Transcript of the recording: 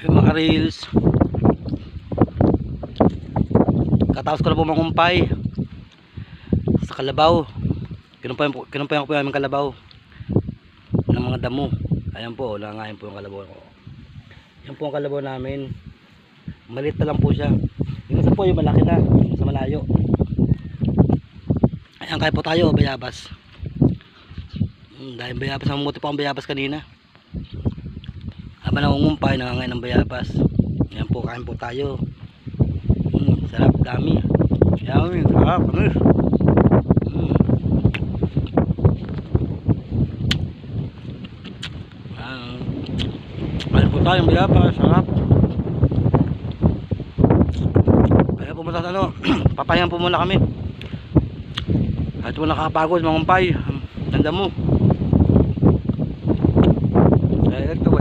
Mga reels. Katapos ko na po mangumpay sa kalabaw. Kinumpayan ko po namin kalabaw ng mga damo. Ayan po, nangangain po yung kalabaw ko. Yan po ang kalabaw namin. Maliit na lang po siya. Yung isa po yung malaki na, sa malayo. Ayan, kaya po tayo, bayabas. Dahil bayabas, mamuti po ang bayabas kanina. Habang nangungumpay, nangangain ng bayabas. Ayan po, kain po tayo. Sarap, dami. Yummy, sarap, anis. Kain po tayo ng bayabas, sarap. Kaya po muna ano, papahingan po muna kami. Kahit po nakakapagod, mangumpay. Tanda mo. Kaya ito,